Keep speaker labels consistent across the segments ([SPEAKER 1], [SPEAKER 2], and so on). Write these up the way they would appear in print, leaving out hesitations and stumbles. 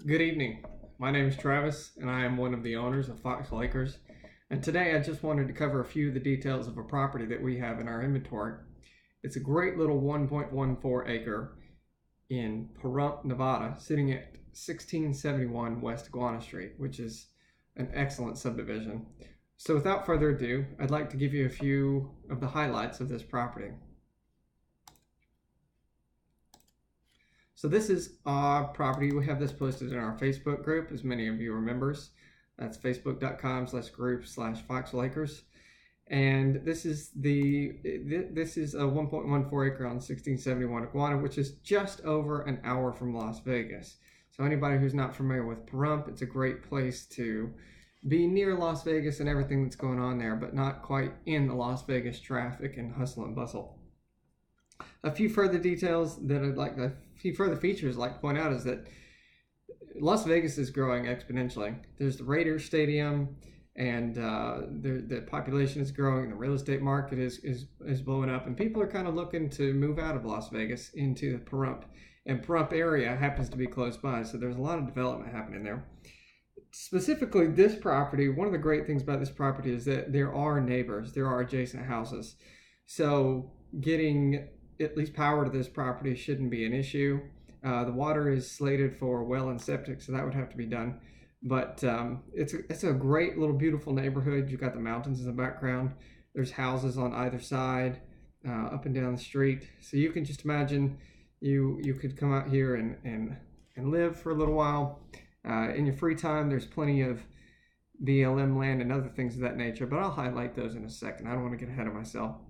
[SPEAKER 1] Good evening. My name is Travis, and I am one of the owners of Foxwell Acres. And today I just wanted to cover a few of the details of a property that we have in our inventory. It's a great little 1.14 acre in Pahrump, Nevada, sitting at 1671 West Iguana Street, which is an excellent subdivision. So without further ado, I'd like to give you a few of the highlights of this property. So this is our property. We have this posted in our Facebook group, as many of you are members. That's facebook.com/group/Foxwell Acres. And this is a 1.14 acre on 1671 Iguana, which is just over an hour from Las Vegas. So anybody who's not familiar with Pahrump, it's a great place to be near Las Vegas and everything that's going on there, but not quite in the Las Vegas traffic and hustle and bustle. A few further features I'd like to point out is that Las Vegas is growing exponentially. There's the Raiders Stadium, and the population is growing. The real estate market is blowing up, and people are kind of looking to move out of Las Vegas into the Pahrump. And Pahrump area happens to be close by, so there's a lot of development happening there. Specifically, this property, one of the great things about this property is that there are neighbors, there are adjacent houses. So getting at least power to this property shouldn't be an issue. The water is slated for well and septic, so that would have to be done. But it's a great little beautiful neighborhood. You've got the mountains in the background. There's houses on either side, up and down the street. So you can just imagine you could come out here and live for a little while. In your free time, there's plenty of BLM land and other things of that nature, but I'll highlight those in a second. I don't want to get ahead of myself.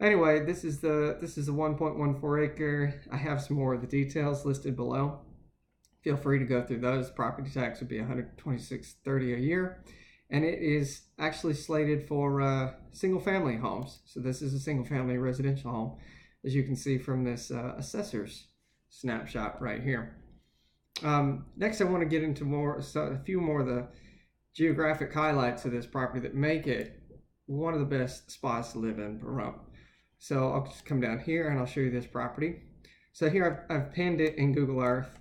[SPEAKER 1] Anyway, this is the 1.14 acre. I have some more of the details listed below. Feel free to go through those. Property tax would be $126.30 a year, and it is actually slated for single family homes. So this is a single family residential home, as you can see from this assessor's snapshot right here. Next, I want to get into a few more of the geographic highlights of this property that make it one of the best spots to live in Pahrump. So I'll just come down here and I'll show you this property. So here I've pinned it in Google Earth.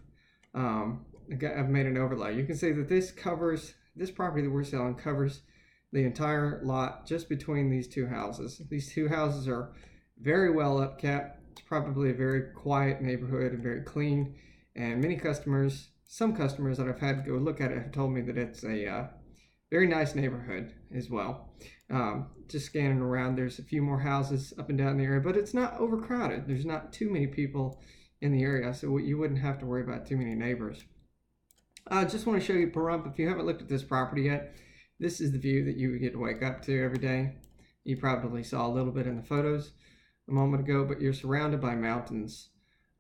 [SPEAKER 1] I've made an overlay. You can see that this property that we're selling covers the entire lot just between these two houses. These two houses are very well upkept. It's probably a very quiet neighborhood and very clean. And some customers that I've had to go look at it have told me that it's a very nice neighborhood as well. Just scanning around, there's a few more houses up and down the area, but it's not overcrowded. There's not too many people in the area, so you wouldn't have to worry about too many neighbors. I just want to show you Pahrump. If you haven't looked at this property yet, this is the view that you would get to wake up to every day. You probably saw a little bit in the photos a moment ago, but you're surrounded by mountains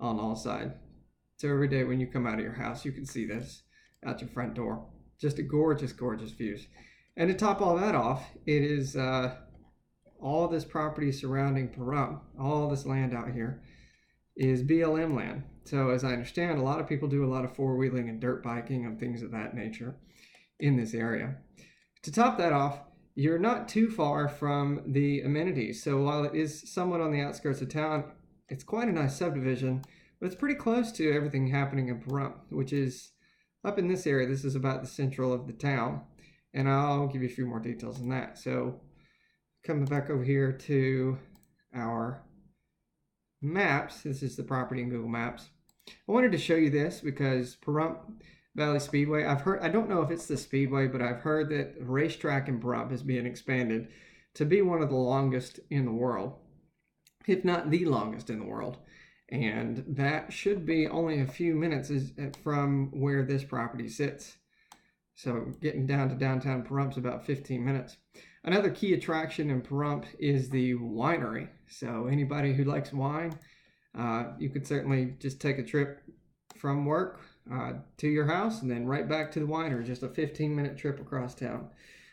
[SPEAKER 1] on all sides. So every day when you come out of your house, you can see this out your front door. Just a gorgeous, gorgeous views. And to top all that off, it is all this property surrounding Pahrump, all this land out here is BLM land. So as I understand, a lot of people do a lot of four-wheeling and dirt biking and things of that nature in this area. To top that off, you're not too far from the amenities. So while it is somewhat on the outskirts of town, it's quite a nice subdivision, but it's pretty close to everything happening in Pahrump, which is up in this area. This is about the central of the town, and I'll give you a few more details on that. So coming back over here to our maps, this is the property in Google Maps. I wanted to show you this because Pahrump Valley Speedway, I don't know if it's the Speedway, but I've heard that the racetrack in Pahrump is being expanded to be one of the longest in the world, if not the longest in the world. And that should be only a few minutes from where this property sits. So getting down to downtown Pahrump is about 15 minutes. Another key attraction in Pahrump is the winery. So anybody who likes wine, you could certainly just take a trip from work to your house and then right back to the winery, just a 15-minute trip across town.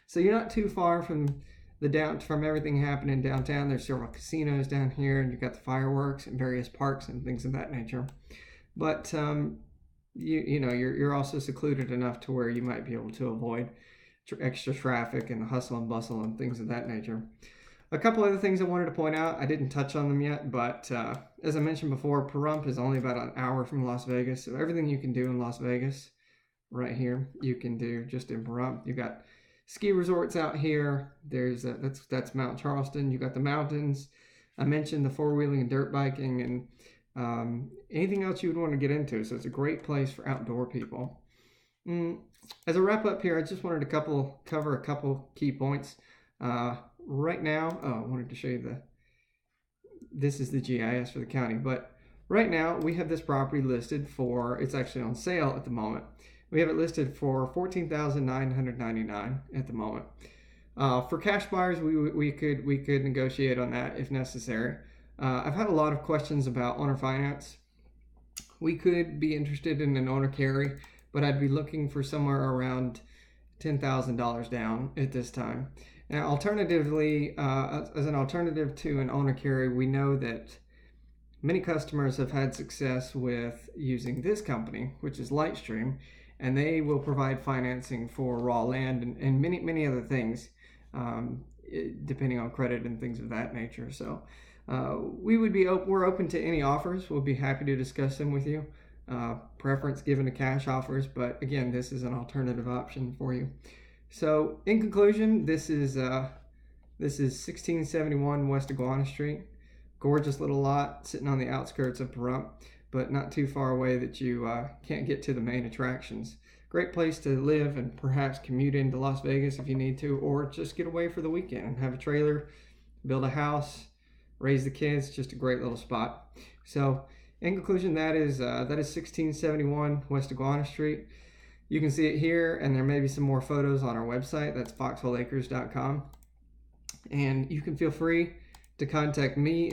[SPEAKER 1] So you're not too far from everything happening downtown. There's several casinos down here, and you've got the fireworks and various parks and things of that nature. But you're also secluded enough to where you might be able to avoid extra traffic and the hustle and bustle and things of that nature. A couple other things I wanted to point out, I didn't touch on them yet, but as I mentioned before, Pahrump is only about an hour from Las Vegas, so everything you can do in Las Vegas, right here. You can do just in Pahrump. You've got ski resorts out here. There's that's Mount Charleston. You got the mountains. I mentioned the four-wheeling and dirt biking and anything else you would want to get into. So it's a great place for outdoor people. As a wrap up here, I just wanted to cover a couple key points. Right now, I wanted to show you this is the GIS for the county, but right now we have this property listed for, it's actually on sale at the moment. We have it listed for $14,999 at the moment. For cash buyers, we could negotiate on that if necessary. I've had a lot of questions about owner finance. We could be interested in an owner carry, but I'd be looking for somewhere around $10,000 down at this time. Now, alternatively, as an alternative to an owner carry, we know that many customers have had success with using this company, which is Lightstream, and they will provide financing for raw land and many other things, depending on credit and things of that nature. So we're open to any offers. We'll be happy to discuss them with you. Preference given to cash offers, but again, this is an alternative option for you. So in conclusion, this is 1671 West Iguana Street. Gorgeous little lot sitting on the outskirts of Pahrump, but not too far away that you can't get to the main attractions. Great place to live and perhaps commute into Las Vegas if you need to, or just get away for the weekend and have a trailer, build a house, raise the kids. Just a great little spot. So in conclusion, that is 1671 West Iguana Street. You can see it here, and there may be some more photos on our website. That's foxholeacres.com. And you can feel free to contact me